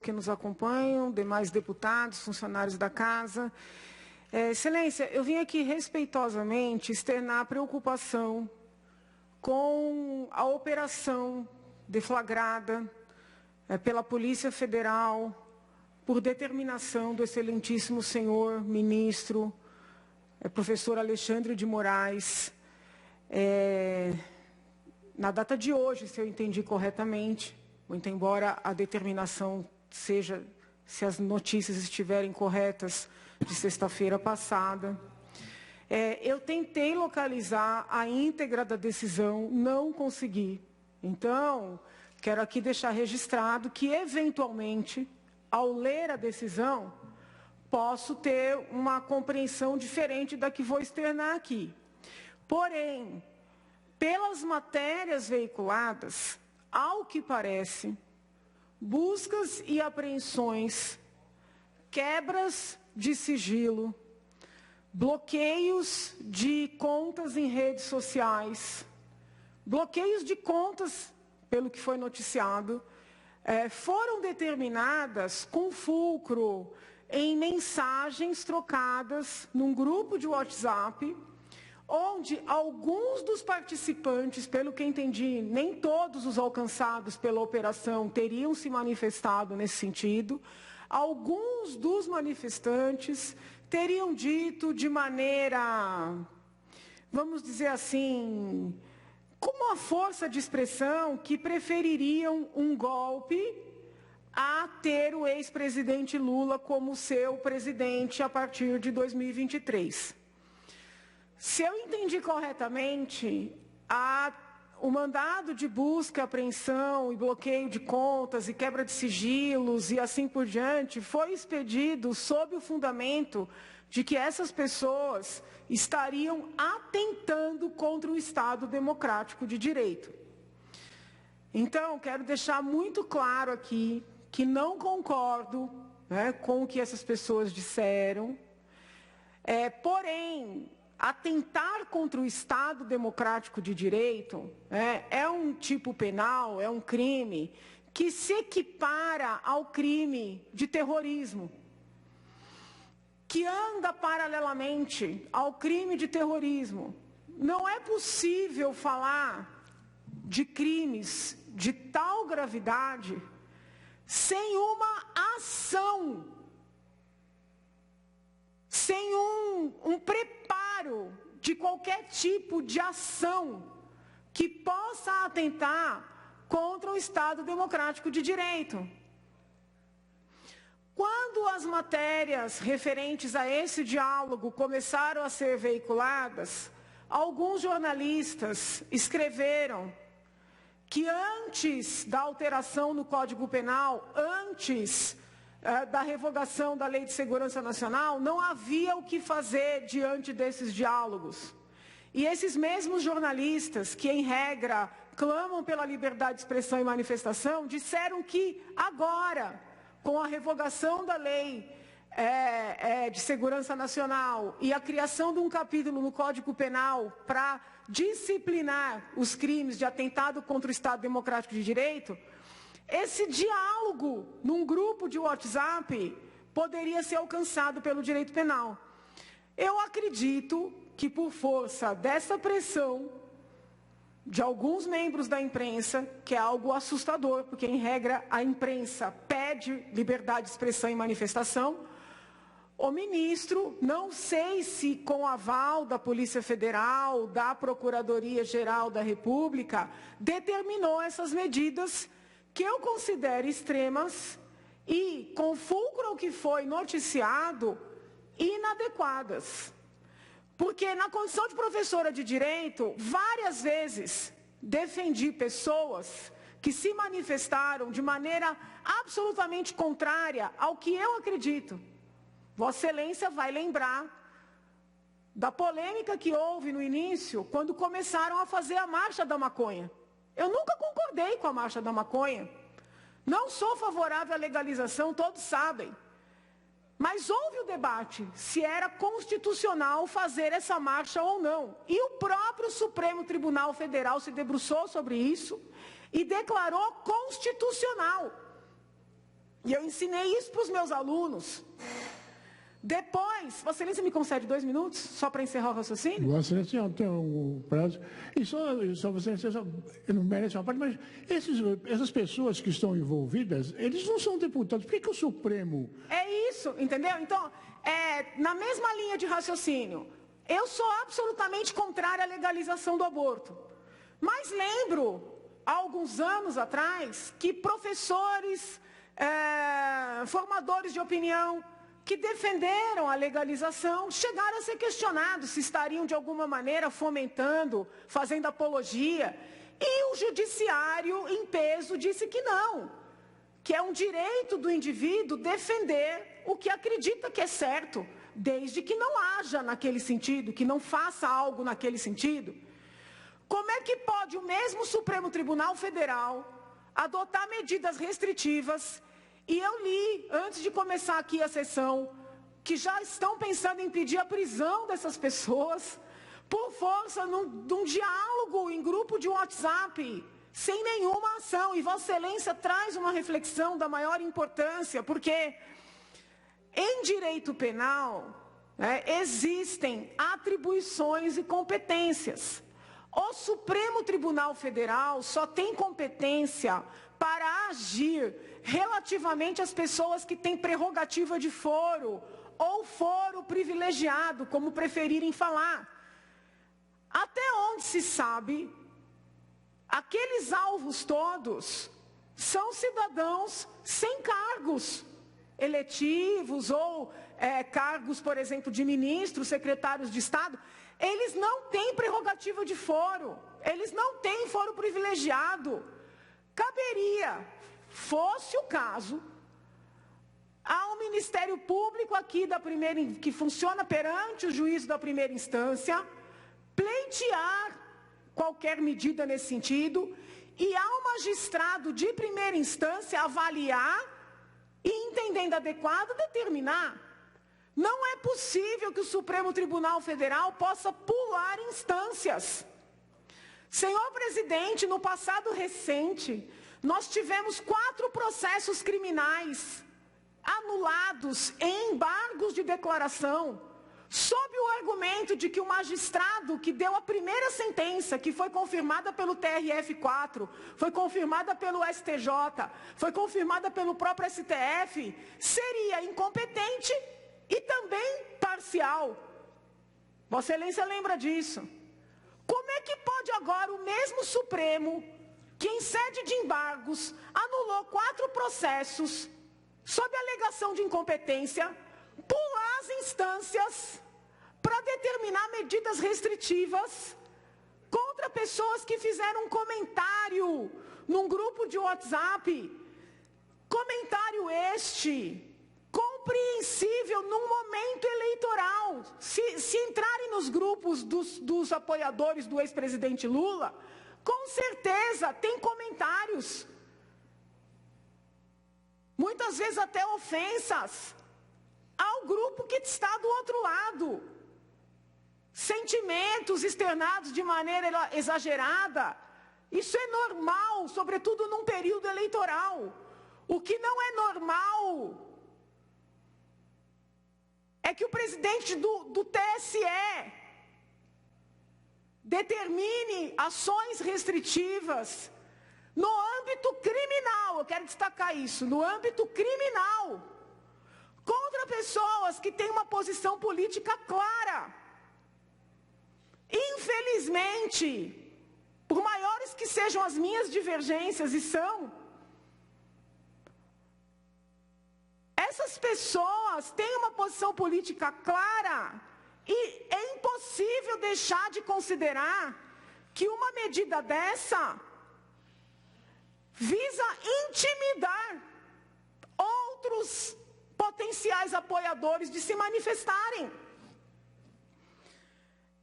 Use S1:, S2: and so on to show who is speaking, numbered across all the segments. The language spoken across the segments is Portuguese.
S1: que nos acompanham, demais deputados, funcionários da Casa. Excelência, eu vim aqui respeitosamente externar preocupação com a operação deflagrada pela Polícia Federal por determinação do excelentíssimo senhor ministro, professor Alexandre de Moraes, na data de hoje, se eu entendi corretamente, muito embora a determinação seja, se as notícias estiverem corretas, de sexta-feira passada. Eu tentei localizar a íntegra da decisão, não consegui. Então, quero aqui deixar registrado que, eventualmente, ao ler a decisão, posso ter uma compreensão diferente da que vou externar aqui. Porém, pelas matérias veiculadas, ao que parece, buscas e apreensões, quebras de sigilo, bloqueios de contas em redes sociais, bloqueios de contas, pelo que foi noticiado, foram determinadas com fulcro em mensagens trocadas num grupo de WhatsApp, onde alguns dos participantes, pelo que entendi, nem todos os alcançados pela operação teriam se manifestado nesse sentido, alguns dos manifestantes teriam dito de maneira, vamos dizer assim, com uma força de expressão que prefeririam um golpe a ter o ex-presidente Lula como seu presidente a partir de 2023. Se eu entendi corretamente, o mandado de busca, apreensão e bloqueio de contas e quebra de sigilos e assim por diante foi expedido sob o fundamento de que essas pessoas estariam atentando contra o Estado Democrático de Direito. Então, quero deixar muito claro aqui que não concordo, com o que essas pessoas disseram, porém, atentar contra o Estado Democrático de Direito é um tipo penal, é um crime que se equipara ao crime de terrorismo, que anda paralelamente ao crime de terrorismo. Não é possível falar de crimes de tal gravidade sem uma ação, sem um preparo de qualquer tipo de ação que possa atentar contra o Estado Democrático de Direito. Quando as matérias referentes a esse diálogo começaram a ser veiculadas, alguns jornalistas escreveram que antes da alteração no Código Penal, antes da revogação da Lei de Segurança Nacional, não havia o que fazer diante desses diálogos. E esses mesmos jornalistas, que em regra clamam pela liberdade de expressão e manifestação, disseram que agora, com a revogação da Lei de Segurança Nacional e a criação de um capítulo no Código Penal para disciplinar os crimes de atentado contra o Estado Democrático de Direito, esse diálogo num grupo de WhatsApp poderia ser alcançado pelo direito penal. Eu acredito que por força dessa pressão de alguns membros da imprensa, que é algo assustador, porque em regra a imprensa pede liberdade de expressão e manifestação, o ministro, não sei se com aval da Polícia Federal, da Procuradoria-Geral da República, determinou essas medidas que eu considero extremas e, com fulcro ao que foi noticiado, inadequadas. Porque na condição de professora de Direito, várias vezes defendi pessoas que se manifestaram de maneira absolutamente contrária ao que eu acredito. Vossa Excelência vai lembrar da polêmica que houve no início, quando começaram a fazer a Marcha da Maconha. Eu nunca concordei com a Marcha da Maconha. Não sou favorável à legalização, todos sabem. Mas houve o debate se era constitucional fazer essa marcha ou não. E o próprio Supremo Tribunal Federal se debruçou sobre isso e declarou constitucional. E eu ensinei isso para os meus alunos. Depois, Vossa Excelência me concede 2 minutos, só para encerrar o raciocínio?
S2: Vossa Excelência tem um prazo. E só Vossa Excelência não merece uma parte, mas essas pessoas que estão envolvidas, eles não são deputados. Por que o Supremo...
S1: É isso, entendeu? Então, na mesma linha de raciocínio, eu sou absolutamente contrária à legalização do aborto. Mas lembro, há alguns anos atrás, que professores, formadores de opinião, que defenderam a legalização, chegaram a ser questionados se estariam de alguma maneira fomentando, fazendo apologia. E o judiciário, em peso, disse que não, que é um direito do indivíduo defender o que acredita que é certo, desde que não haja naquele sentido, que não faça algo naquele sentido. Como é que pode o mesmo Supremo Tribunal Federal adotar medidas restritivas? E eu li, antes de começar aqui a sessão, que já estão pensando em pedir a prisão dessas pessoas por força de um diálogo em grupo de WhatsApp, sem nenhuma ação. E Vossa Excelência traz uma reflexão da maior importância, porque em direito penal, existem atribuições e competências. O Supremo Tribunal Federal só tem competência para agir relativamente às pessoas que têm prerrogativa de foro ou foro privilegiado, como preferirem falar. Até onde se sabe, aqueles alvos todos são cidadãos sem cargos eletivos ou cargos, por exemplo, de ministros, secretários de Estado. Eles não têm prerrogativa de foro, eles não têm foro privilegiado. Caberia, fosse o caso, ao Ministério Público aqui que funciona perante o juízo da primeira instância, pleitear qualquer medida nesse sentido e ao magistrado de primeira instância avaliar e, entendendo adequado, determinar. Não é possível que o Supremo Tribunal Federal possa pular instâncias. Senhor presidente, no passado recente, nós tivemos 4 processos criminais anulados em embargos de declaração, sob o argumento de que o magistrado que deu a primeira sentença, que foi confirmada pelo TRF4, foi confirmada pelo STJ, foi confirmada pelo próprio STF, seria incompetente e também parcial. Vossa Excelência lembra disso. Como é que pode agora o mesmo Supremo, que em sede de embargos anulou 4 processos, sob alegação de incompetência, pular as instâncias para determinar medidas restritivas contra pessoas que fizeram um comentário num grupo de WhatsApp, comentário este compreensível num momento eleitoral. Se entrarem nos grupos dos apoiadores do ex-presidente Lula, com certeza tem comentários, muitas vezes até ofensas ao grupo que está do outro lado, sentimentos externados de maneira exagerada. Isso é normal, sobretudo num período eleitoral. O que não é normal é que o presidente do TSE determine ações restritivas no âmbito criminal, eu quero destacar isso, no âmbito criminal, contra pessoas que têm uma posição política clara. Infelizmente, por maiores que sejam as minhas divergências, e são, essas pessoas têm uma posição política clara e é impossível deixar de considerar que uma medida dessa visa intimidar outros potenciais apoiadores de se manifestarem.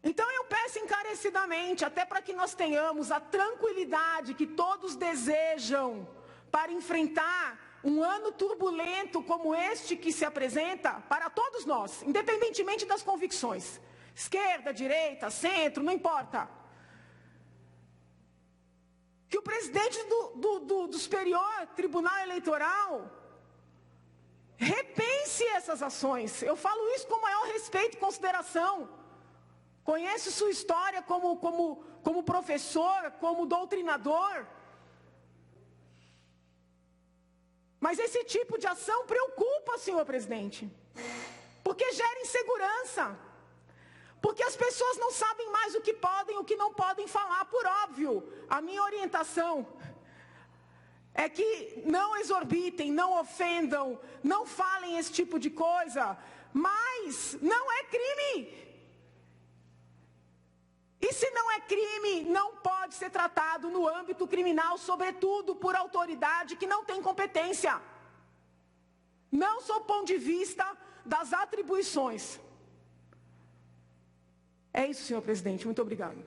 S1: Então eu peço encarecidamente, até para que nós tenhamos a tranquilidade que todos desejam para enfrentar um ano turbulento como este que se apresenta para todos nós, independentemente das convicções, esquerda, direita, centro, não importa. Que o presidente do Superior Tribunal Eleitoral essas ações. Eu falo isso com o maior respeito e consideração. Conheço sua história como professor, como doutrinador. Mas esse tipo de ação preocupa, senhor presidente. Porque gera insegurança. Porque as pessoas não sabem mais o que podem e o que não podem falar, por óbvio. A minha orientação é que não exorbitem, não ofendam, não falem esse tipo de coisa, mas não é crime. E se não é crime, não pode ser tratado no âmbito criminal, sobretudo por autoridade que não tem competência. Não sob o ponto de vista das atribuições. É isso, senhor presidente. Muito obrigado.